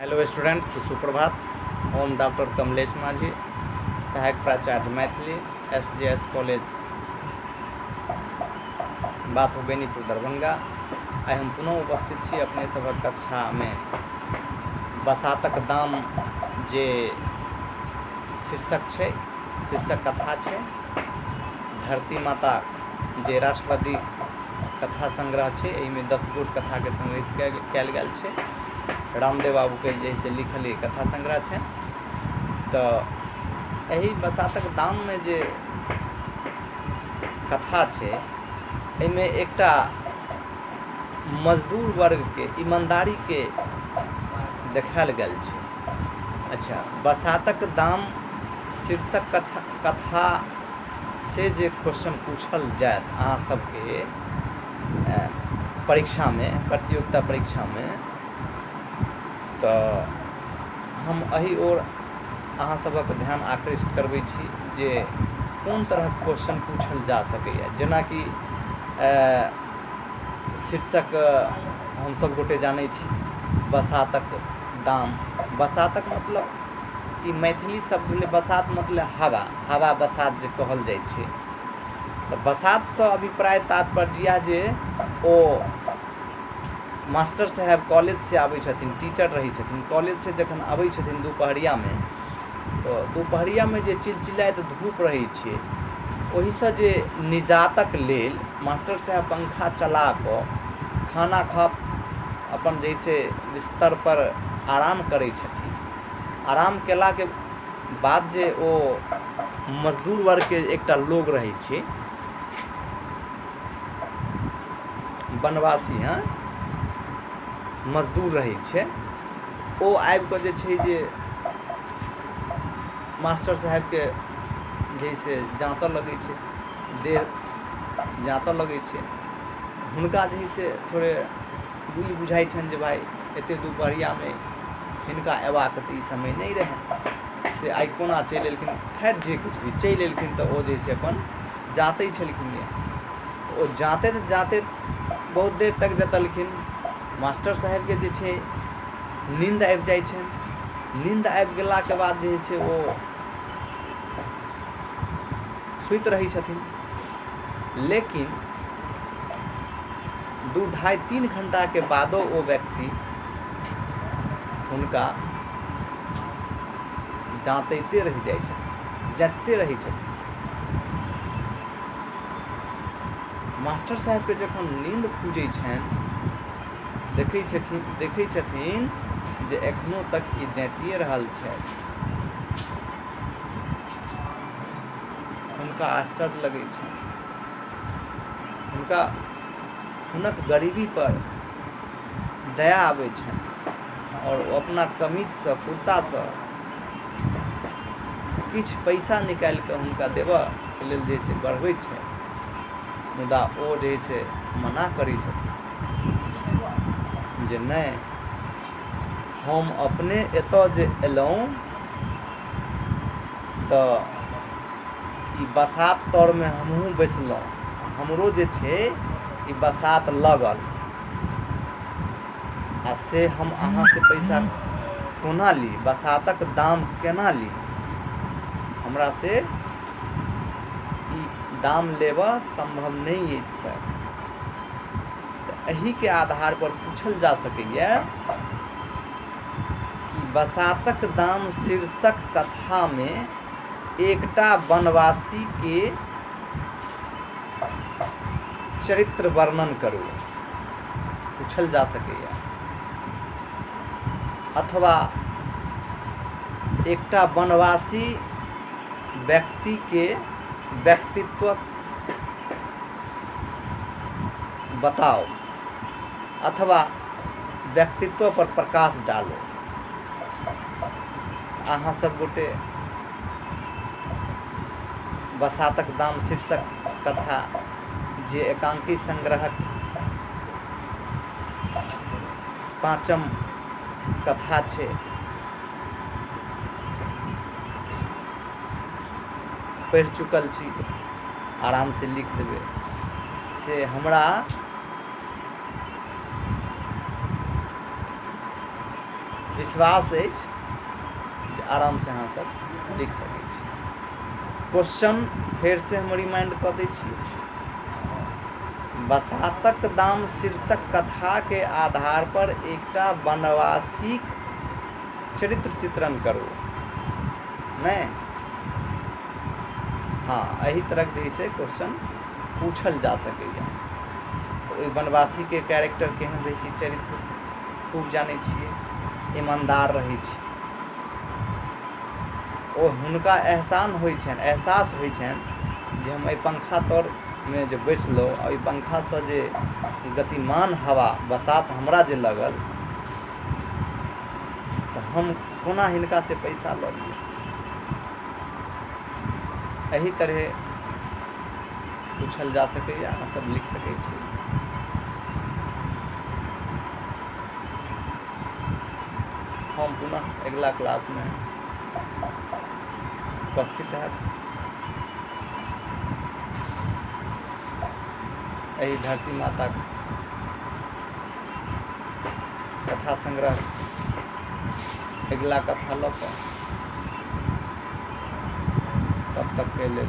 Hello students, सुप्रभात। ओम doctor Kamlesh माझी, सहायक प्राचार्य मैथिली, SJS कॉलेज बाथो बेनीपुर दरभंगा। आइ हम पुनः उपस्थित छी अपने सभक कक्षा में बसातक दाम जे शीर्षक कथा छै। धरती माता जे राष्ट्रवादी कथा संग्रह छै, एहिमे 10 गोट कथा के संग्रहित कयल गेल छै। रामदेव बाबू के जैसे लिखल ये कथा संग्रह छै। तो यही बसातक दाम में जे कथा छै, एहिमे एकटा मजदूर वर्ग के ईमानदारी के देखायल गेल छै। अच्छा, बसातक दाम शीर्षक कथा से जे क्वेश्चन पूछल जायत अहाँ सबके परीक्षा में, प्रतियोगिता परीक्षा में, तो हम एही ओर अहाँ सबक ध्यान आकृष्ट करबै छी जे कोन तरह क्वेश्चन पूछल जा सकैए। जेना कि शीर्षक हम सब गोटे जानै छी, बसातक दाम। बसातक मतलब ई मैथिली शब्द भेलै। बसात मतलब हवा बसात जे कहल जाइ छै। तऽ बसात से अभिप्राय तात्पर्य यह जे ओ मास्टर साहब कॉलेज से आबै छथिन, टीचर रहै छथिन, कॉलेज से जखन आबै छथिन दुपहरिया में, तो दुपहरिया में जे चिलचिलाइत धूप रहै छै, ओहिसँ जे निजातक लेल मास्टर साहब पंखा चला कऽ खाना खा अपन जैसे बिस्तर पर आराम करै छथिन। आराम केला के बाद जे ओ मजदूर वर्ग के एकटा लोग रहै छै, बनवासी मजदूर रहै छै, ओ आबि कऽ जे छै जे मास्टर साहब के जैसे जाँतऽ लगै छै, देह जाँतऽ लगै छै। हुनका जे से थोड़े बुझि बुझाइ छनि जे भाई एते दुपहरिया में हिनका अयबाक तऽ ई समय नहीं रहे से आइ कोना चलि एलखिन। खैर जे किछु भी चलि एलखिन तऽ ओ जे छै अपन जाँतै छलखिन। ओ जाँतैत बहुत देर तक जतलखिन। मास्टर साहब के जे छै नींद आबि जाइ छनि। नींद आबि गेला के बाद जे छै ओ सुति रहै छथिन। लेकिन 2-2.5-3 घंटा के बादो ओ व्यक्ति हुनका जाँतैते रहि जाइ छथिन, जाँतते रहै छथिन। मास्टर साहब के जखन नींद खुजै छनि, देखै छथिन जे एखनो तक ई जाँतिए रहल छथि। हुनका आश्चर्य लगै छनि। हुनक गरीबी पर दया आबै छनि और अपना कमीजसँ, कुर्तासँ किछु पैसा निकालि कऽ हुनका देबऽ लेल जे छै बढ़बै छै। मुदा ओ जे से मना करै छथिन जे नहि, हम अपने एतऽ जे एलहुँ तऽ ई बसात तर में हमहूँ बैसलहुँ, हमरो जे छै ई बसात लगल, आ से हम अहाँ से पैसा कोना ली, बसातक दाम केना ली, हमरा से ई दाम लेबऽ संभव नहीं अछि सर। तऽ एही के आधार पर पूछल जा सकैए कि बसातक दाम शीर्षक कथा में एकटा वनवासी के चरित्र वर्णन करू, पूछल जा सकैए। अथवा एकटा वनवासी व्यक्ति के व्यक्तित्व बताओ, अथवा व्यक्तित्व पर प्रकाश डालो। अहाँ सब गोटे बसातक दाम शीर्षक कथा जे एकांकी संग्रहक 5म कथा छै, पढ़ि चुकल छी, आराम से लिख देबै। से हमरा विश्वास अछि जे आराम से अहाँ सब लिख सकै छी। क्वेश्चन फेर से हम रिमाइंड कऽ दै छी। बसातक दाम शीर्षक कथा के आधार पर एकटा वनवासी चरित्र चित्रण करू। नहीं, हाँ, एही तरह जे है से क्वेश्चन पूछल जा सकैया। तो वनवासी के कैरेक्टर केहन रहै छै, चरित्र खूब जानै छियै, ईमानदार रहै छै। ओ हुनका एहसान होइ छनि, एहसास होइ छनि जे हम एहि पंखा तर में जे बैसलहुँ, एहि पंखा से जे गतिमान हवा बसात हमरा जे लगल, तऽ हम कोना हिनका से पैसा लऽ लियै। एही तरह पूछल जा सकैया, अहाँ सब लिख सकै छी। हम पुनः अगला क्लास में उपस्थित है। एही धरती माता कथा संग्रह अगला कथा लऽ कऽ, तब तक के लेल